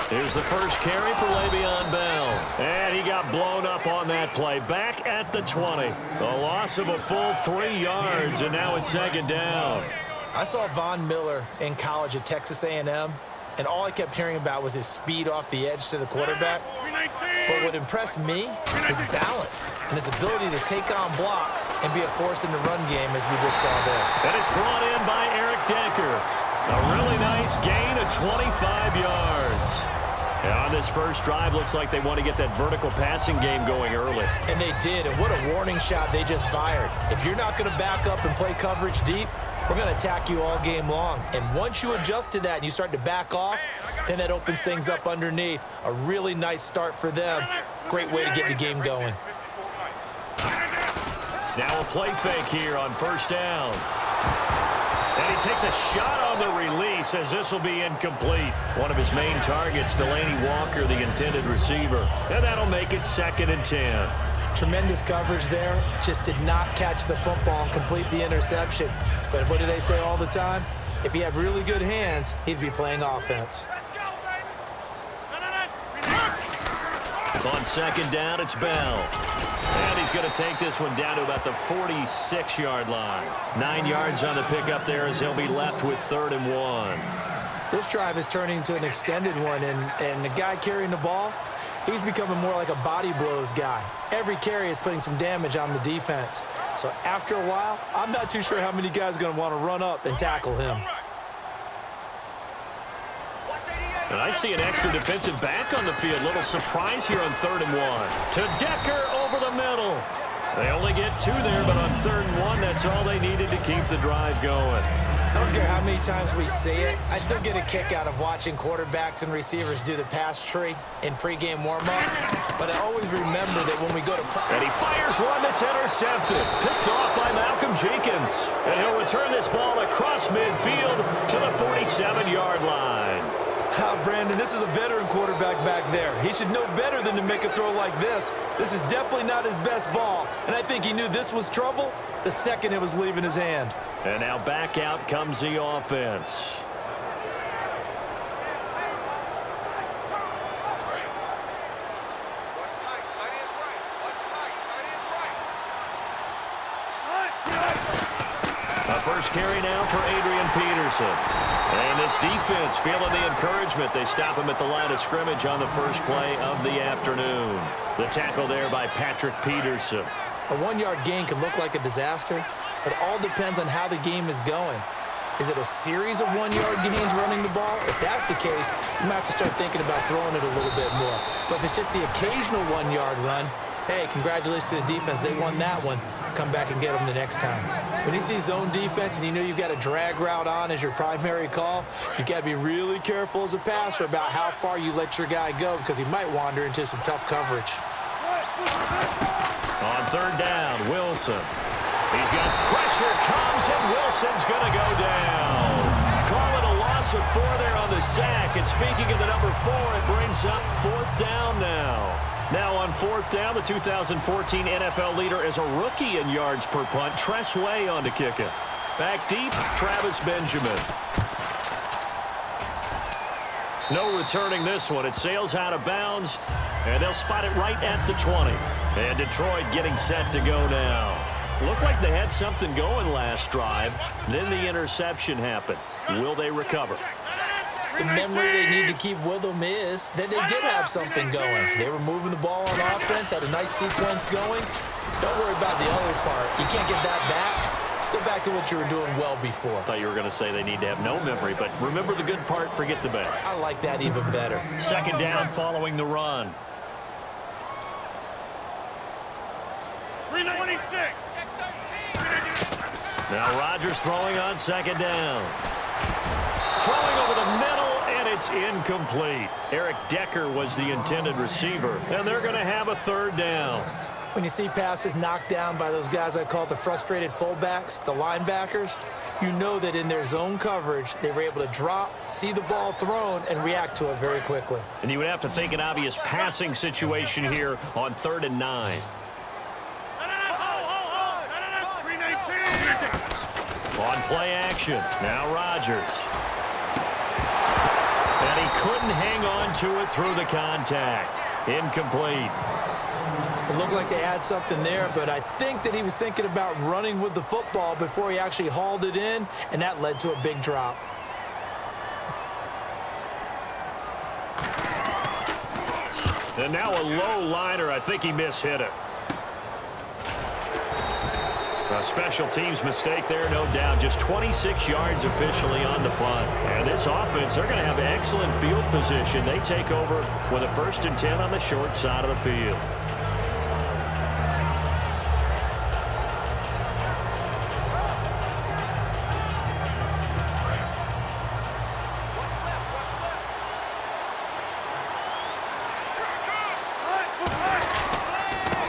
Here's the first carry for Le'Veon Bell. And he got blown up on that play. Back at the 20. A loss of a full 3 yards, and now it's second down. I saw Von Miller in college at Texas A&M, and all I kept hearing about was his speed off the edge to the quarterback. But what impressed me is balance and his ability to take on blocks and be a force in the run game, as we just saw there. And it's brought in by Eric Decker. A really nice gain of 25 yards. And on this first drive, looks like they want to get that vertical passing game going early. And they did, and what a warning shot they just fired. If you're not going to back up and play coverage deep, we're going to attack you all game long. And once you adjust to that and you start to back off, then that opens things up underneath. A really nice start for them. Great way to get the game going. Now a play fake here on first down. And he takes a shot on the release as this will be incomplete. One of his main targets, Delaney Walker, the intended receiver. And that'll make it 2nd and 10. Tremendous coverage there. Just did not catch the football and complete the interception. But what do they say all the time? If he had really good hands, he'd be playing offense. On second down, it's Bell. And he's going to take this one down to about the 46-yard line. 9 yards on the pickup there as he'll be left with 3rd and 1. This drive is turning into an extended one, and the guy carrying the ball, he's becoming more like a body blows guy. Every carry is putting some damage on the defense. So after a while, I'm not too sure how many guys are going to want to run up and tackle him. And I see an extra defensive back on the field. Little surprise here on 3rd and 1. To Decker over the middle. They only get 2 there, but on 3rd and 1, that's all they needed to keep the drive going. I don't care how many times we see it. I still get a kick out of watching quarterbacks and receivers do the pass tree in pregame warm-up. But I always remember that when we go to practice. And he fires one that's intercepted. Picked off by Malcolm Jenkins. And he'll return this ball across midfield to the 47-yard line. Brandon, this is a veteran quarterback back there. He should know better than to make a throw like this. This is definitely not his best ball, and I think he knew this was trouble the second it was leaving his hand. And now back out comes the offense. First carry now for Adrian Peterson. And this defense feeling the encouragement. They stop him at the line of scrimmage on the first play of the afternoon. The tackle there by Patrick Peterson. A 1-yard gain can look like a disaster, but all depends on how the game is going. Is it a series of 1-yard gains running the ball? If that's the case, you might have to start thinking about throwing it a little bit more. But if it's just the occasional 1-yard run, hey, congratulations to the defense. They won that one. Come back and get them the next time. When you see zone defense and you know you've got a drag route on as your primary call, you've got to be really careful as a passer about how far you let your guy go because he might wander into some tough coverage. On 3rd down, Wilson. He's got pressure comes, and Wilson's going to go down. Call it a loss of 4 there on the sack. And speaking of the number 4, it brings up 4th down now. Now on 4th down, the 2014 NFL leader is a rookie in yards per punt. Tress Way on to kick it. Back deep, Travis Benjamin. No returning this one. It sails out of bounds, and they'll spot it right at the 20. And Detroit getting set to go now. Looked like they had something going last drive. Then the interception happened. Will they recover? The memory they need to keep with them is that they did have something going. They were moving the ball on offense, had a nice sequence going. Don't worry about the other part. You can't get that back. Let's go back to what you were doing well before. I thought you were going to say they need to have no memory, but remember the good part, forget the bad. I like that even better. 2nd down following the run. 326. Now Rodgers throwing on 2nd down. Throwing over the middle, and it's incomplete. Eric Decker was the intended receiver, and they're going to have a 3rd down. When you see passes knocked down by those guys I call the frustrated fullbacks, the linebackers, you know that in their zone coverage, they were able to drop, see the ball thrown, and react to it very quickly. And you would have to think an obvious passing situation here on 3rd and 9. On play action, now Rodgers. And And he couldn't hang on to it through the contact. Incomplete. It looked like they had something there, but I think that he was thinking about running with the football before he actually hauled it in, and that led to a big drop. And now a low liner. I think he mishit it. A special teams mistake there, no doubt. Just 26 yards officially on the punt. And this offense, they're going to have excellent field position. They take over with a 1st and 10 on the short side of the field.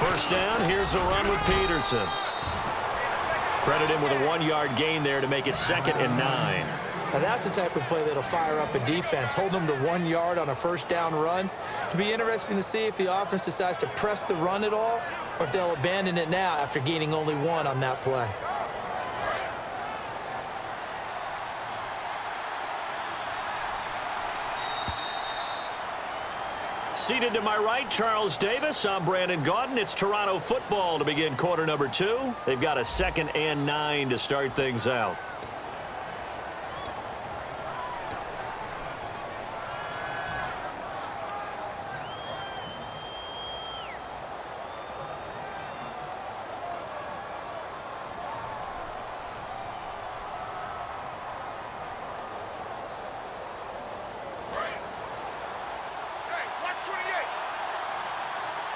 First down, here's a run with Peterson. Credit him with a 1-yard gain there to make it 2nd and 9. Now that's the type of play that'll fire up a defense. Hold them to 1 yard on a first down run. It'll be interesting to see if the offense decides to press the run at all or if they'll abandon it now after gaining only 1 on that play. Seated to my right, Charles Davis. I'm Brandon Gaudin. It's Toronto football to begin quarter number 2. They've got a 2nd and 9 to start things out.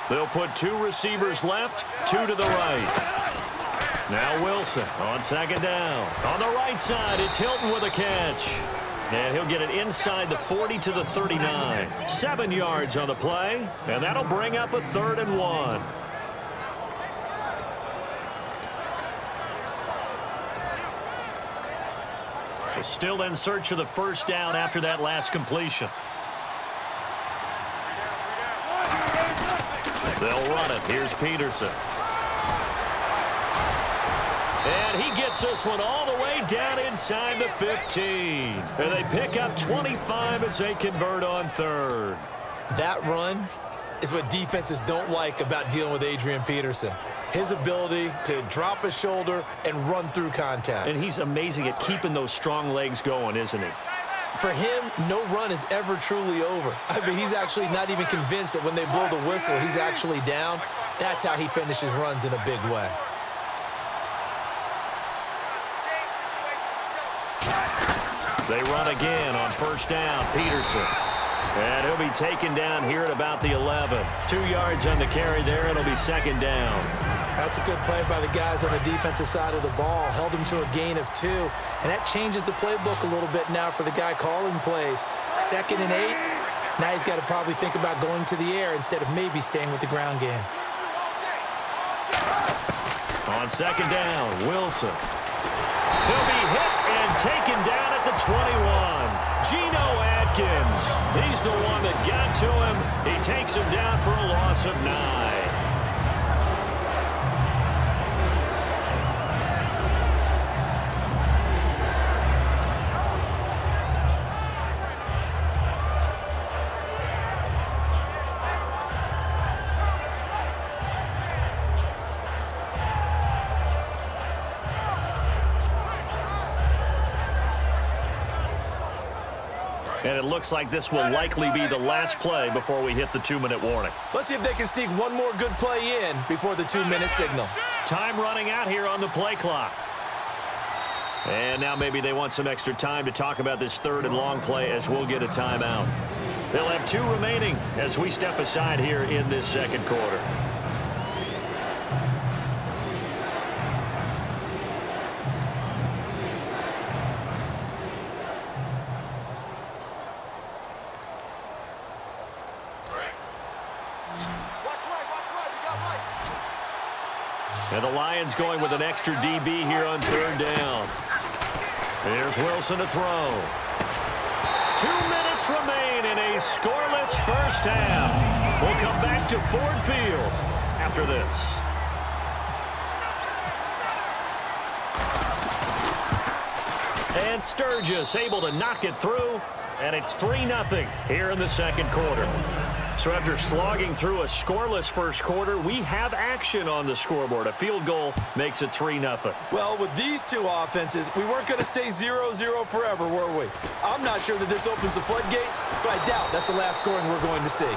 They'll put 2 receivers left, 2 to the right. Now Wilson on 2nd down. On the right side, it's Hilton with a catch. And he'll get it inside the 40 to the 39. 7 yards on the play, and that'll bring up a 3rd and 1. They're still in search of the first down after that last completion. They'll run it. Here's Peterson. And he gets this one all the way down inside the 15. And they pick up 25 as they convert on 3rd. That run is what defenses don't like about dealing with Adrian Peterson. His ability to drop his shoulder and run through contact. And he's amazing at keeping those strong legs going, isn't he? For him, no run is ever truly over. I mean, he's actually not even convinced that when they blow the whistle, he's actually down. That's how he finishes runs in a big way. They run again on first down. Peterson. And he'll be taken down here at about the 11. 2 yards on the carry there. It'll be 2nd down. That's a good play by the guys on the defensive side of the ball. Held him to a gain of 2. And that changes the playbook a little bit now for the guy calling plays. 2nd and 8. Now he's got to probably think about going to the air instead of maybe staying with the ground game. On 2nd down, Wilson. He'll be hit and taken down at the 21. Geno Atkins. He's the one that got to him. He takes him down for a loss of 9. And it looks like this will likely be the last play before we hit the 2-minute warning. Let's see if they can sneak one more good play in before the 2-minute signal. Time running out here on the play clock. And now maybe they want some extra time to talk about this 3rd and long play as we'll get a timeout. They'll have 2 remaining as we step aside here in this 2nd quarter. And the Lions going with an extra DB here on 3rd down. Here's Wilson to throw. 2 minutes remain in a scoreless first half. We'll come back to Ford Field after this. And Sturgis able to knock it through. and it's 3-0 here in the second quarter. So after slogging through a scoreless first quarter, we have action on the scoreboard. A field goal makes it 3-0. Well, with these two offenses, we weren't going to stay 0-0 forever, were we? I'm not sure that this opens the floodgates, but I doubt that's the last scoring we're going to see.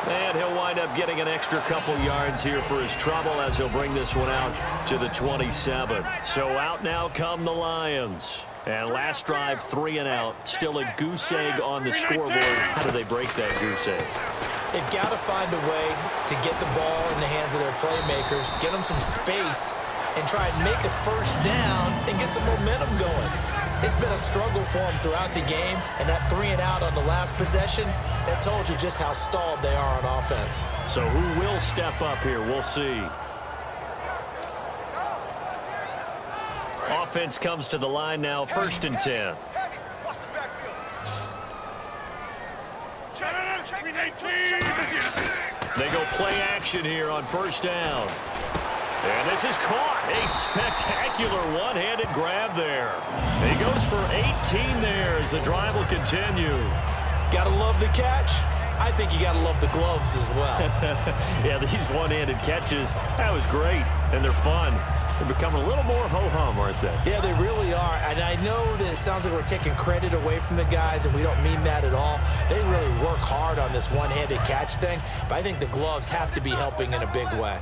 And he'll wind up getting an extra couple yards here for his trouble as he'll bring this one out to the 27. So out now come the Lions. And last drive, 3 and out. Still a goose egg on the scoreboard. How do they break that goose egg? They've got to find a way to get the ball in the hands of their playmakers, get them some space, and try and make a first down and get some momentum going. It's been a struggle for them throughout the game, and that 3 and out on the last possession, that told you just how stalled they are on offense. So who will step up here? We'll see. Offense comes to the line now, 1st and 10. They go play action here on 1st down. And this is caught. A spectacular one-handed grab there. He goes for 18 there as the drive will continue. Gotta love the catch. I think you gotta love the gloves as well. Yeah, these one-handed catches, that was great, and they're fun. They're becoming a little more ho-hum, aren't they? Yeah, they really are. And I know that it sounds like we're taking credit away from the guys, and we don't mean that at all. They really work hard on this one-handed catch thing, but I think the gloves have to be helping in a big way.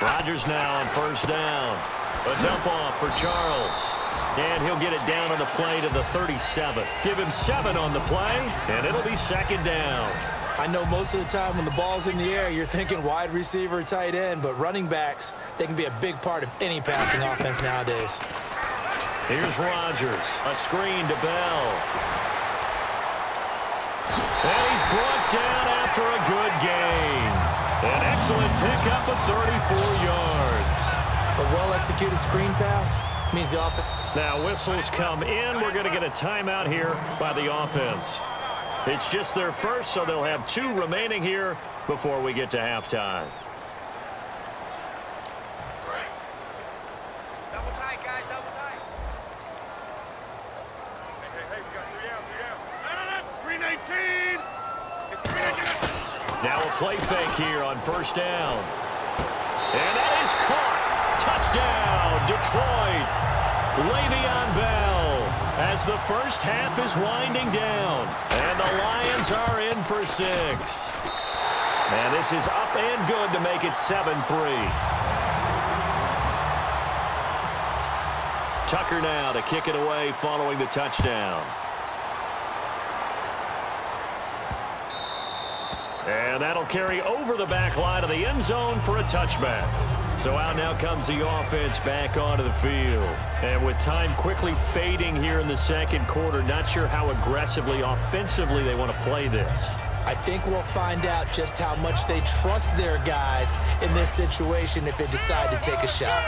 Rodgers now on 1st down. A dump off for Charles. And he'll get it down on the play to the 37. Give him 7 on the play, and it'll be 2nd down. I know most of the time when the ball's in the air, you're thinking wide receiver, tight end, but running backs, they can be a big part of any passing offense nowadays. Here's Rodgers. A screen to Bell. And he's brought down after a good gain. An excellent pickup of 34 yards. A well-executed screen pass means the offense. Now whistles come in. We're going to get a timeout here by the offense. It's just their first, so they'll have 2 remaining here before we get to halftime. Double tight, guys, double tight. Hey, we got 3 down. 319. Now a play fake here on 1st down. And that is caught. Touchdown, Detroit. Le'Veon Bell as the first half is winding down. And the Lions are in for 6. And this is up and good to make it 7-3. Tucker now to kick it away following the touchdown. And that'll carry over the back line of the end zone for a touchback. So out now comes the offense back onto the field. And with time quickly fading here in the second quarter, not sure how aggressively, offensively they want to play this. I think we'll find out just how much they trust their guys in this situation if they decide to take a shot.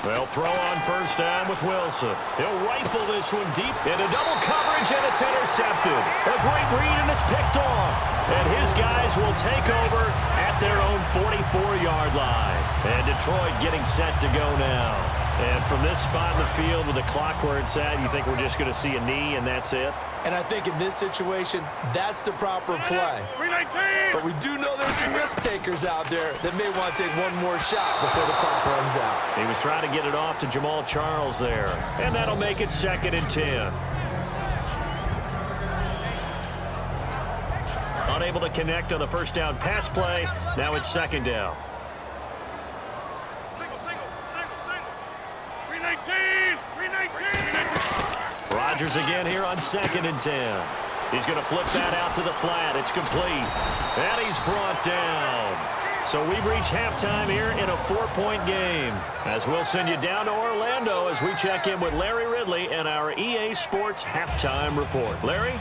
They'll throw on 1st down with Wilson. He'll rifle this one deep into double coverage, and it's intercepted. A great read, and it's picked off. And his guys will take over at their own 44-yard line. And Detroit getting set to go now. And from this spot in the field with the clock where it's at, you think we're just going to see a knee and that's it? And I think in this situation, that's the proper play. But we do know there's some risk takers out there that may want to take one more shot before the clock runs out. He was trying to get it off to Jamal Charles there. And that'll make it 2nd and 10. Unable to connect on the 1st down pass play. Now it's 2nd down. Rodgers again here on 2nd and 10. He's going to flip that out to the flat. It's complete. And he's brought down. So we've reached halftime here in a 4-point game. As we'll send you down to Orlando as we check in with Larry Ridley and our EA Sports Halftime Report. Larry?